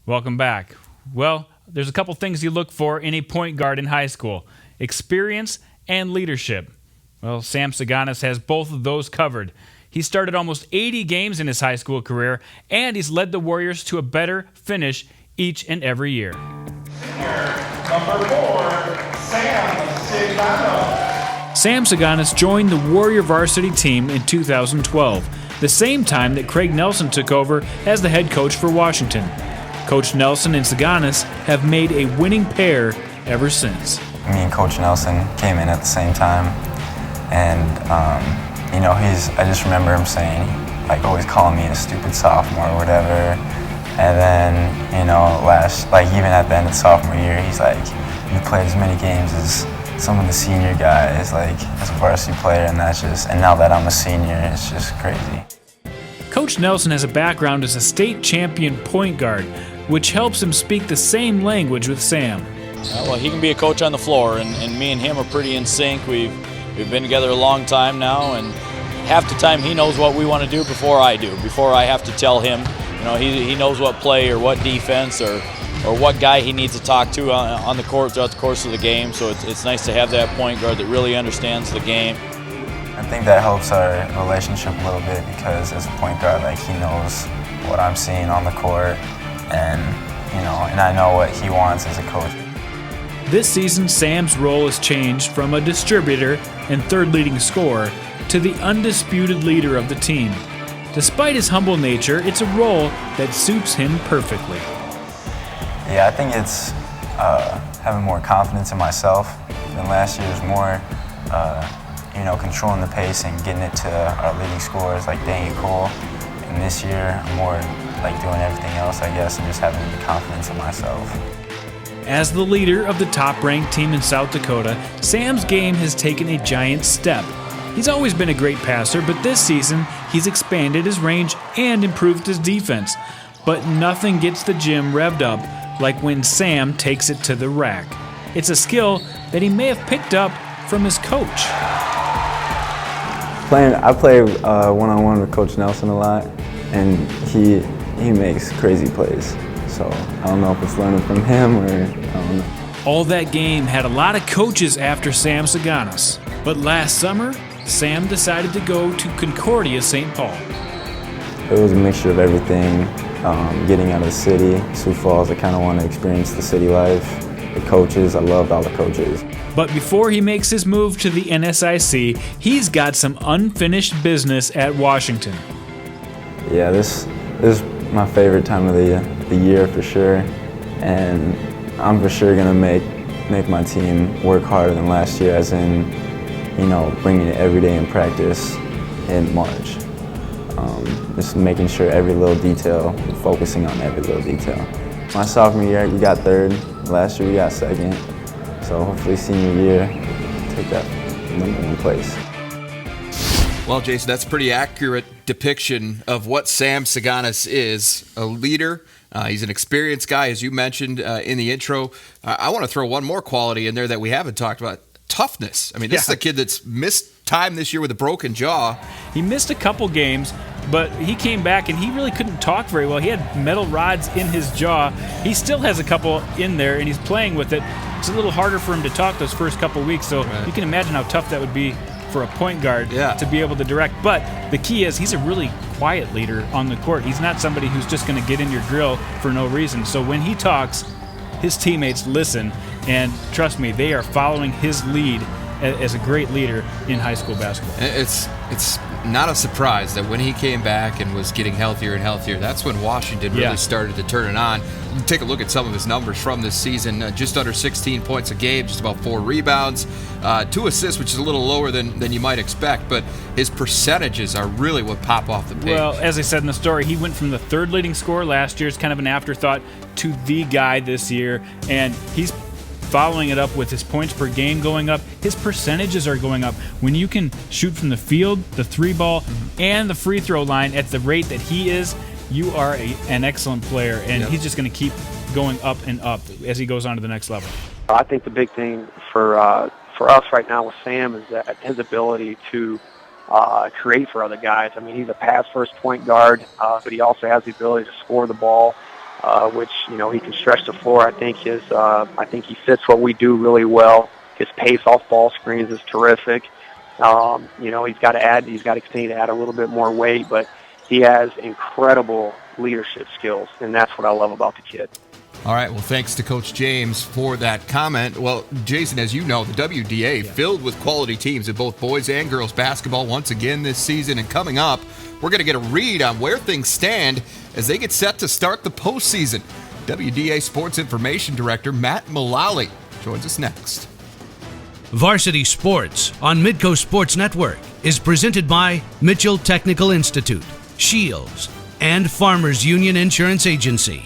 Welcome back. Well, there's a couple things you look for in a point guard in high school: experience and leadership. Well, Sam Siganos has both of those covered. He started almost 80 games in his high school career, and he's led the Warriors to a better finish each and every year. Number 4, Sam Siganos. Sam Siganos joined the Warrior varsity team in 2012, the same time that Craig Nelson took over as the head coach for Washington. Coach Nelson and Siganos have made a winning pair ever since. Me and Coach Nelson came in at the same time, and I just remember him saying, always calling me a stupid sophomore or whatever. And then, even at the end of the sophomore year, he's like, you played as many games as some of the senior guys, as a varsity player, and now that I'm a senior, it's just crazy. Coach Nelson has a background as a state champion point guard, which helps him speak the same language with Sam. Well, he can be a coach on the floor, and me and him are pretty in sync. We've been together a long time now, and half the time he knows what we want to do before I do, before I have to tell him. He knows what play or what defense or what guy he needs to talk to on the court throughout the course of the game. So it's nice to have that point guard that really understands the game. I think that helps our relationship a little bit because as a point guard, he knows what I'm seeing on the court, and I know what he wants as a coach. This season, Sam's role has changed from a distributor and third leading scorer to the undisputed leader of the team. Despite his humble nature, it's a role that suits him perfectly. Yeah, I think it's having more confidence in myself than last year's, more controlling the pace and getting it to our leading scorers like Dane and Cole. And this year, I'm more doing everything else, I guess, and just having the confidence in myself. As the leader of the top-ranked team in South Dakota, Sam's game has taken a giant step. He's always been a great passer, but this season, he's expanded his range and improved his defense. But nothing gets the gym revved up like when Sam takes it to the rack. It's a skill that he may have picked up from his coach. I play one-on-one with Coach Nelson a lot, and he makes crazy plays. So I don't know if it's learning from him or I don't know. All that game had a lot of coaches after Sam Siganos. But last summer, Sam decided to go to Concordia-St. Paul. It was a mixture of everything. Getting out of the city, Sioux Falls, I kind of want to experience the city life. The coaches, I loved all the coaches. But before he makes his move to the NSIC, he's got some unfinished business at Washington. Yeah, this is my favorite time of the year for sure, and I'm for sure gonna make my team work harder than last year, as in, bringing it every day in practice in March. Just making sure every little detail, focusing on every little detail. My sophomore year, we got third. Last year, we got second. So hopefully senior year, take that #1 place. Well, Jason, that's a pretty accurate depiction of what Sam Siganos is, a leader. He's an experienced guy, as you mentioned in the intro. I want to throw one more quality in there that we haven't talked about: toughness. I mean, this is a kid that's missed time this year with a broken jaw. He missed a couple games, but he came back and he really couldn't talk very well. He had metal rods in his jaw. He still has a couple in there, and he's playing with it. It's a little harder for him to talk those first couple weeks, so you can imagine how tough that would be for a point guard to be able to direct. But the key is he's a really quiet leader on the court. He's not somebody who's just going to get in your grill for no reason. So when he talks, his teammates listen, and trust me, they are following his lead as a great leader in high school basketball. It's not a surprise that when he came back and was getting healthier and healthier, that's when Washington really started to turn it on. Take a look at some of his numbers from this season. Just under 16 points a game, just about 4 rebounds, 2 assists, which is a little lower than you might expect, but his percentages are really what pop off the page. Well, as I said in the story, he went from the third leading scorer last year, it's kind of an afterthought, to the guy this year, and he's following it up with his points per game going up. His percentages are going up. When you can shoot from the field, the 3-ball, and the free throw line at the rate that he is, you are an excellent player, and he's just going to keep going up and up as he goes on to the next level. I think the big thing for us right now with Sam is that his ability to create for other guys. I mean, he's a pass-first point guard, but he also has the ability to score the ball. which, you know, he can stretch the floor. I think he fits what we do really well. His pace off ball screens is terrific. You know, he's got to continue to add a little bit more weight, but he has incredible leadership skills, and that's what I love about the kid. All right, well, thanks to Coach James for that comment. Well, Jason, as you know, the WDA filled with quality teams in both boys and girls basketball once again this season. And coming up, we're going to get a read on where things stand as they get set to start the postseason. WDA Sports Information Director Matt Mullally joins us next. Varsity Sports on Midco Sports Network is presented by Mitchell Technical Institute, Shields, and Farmers Union Insurance Agency.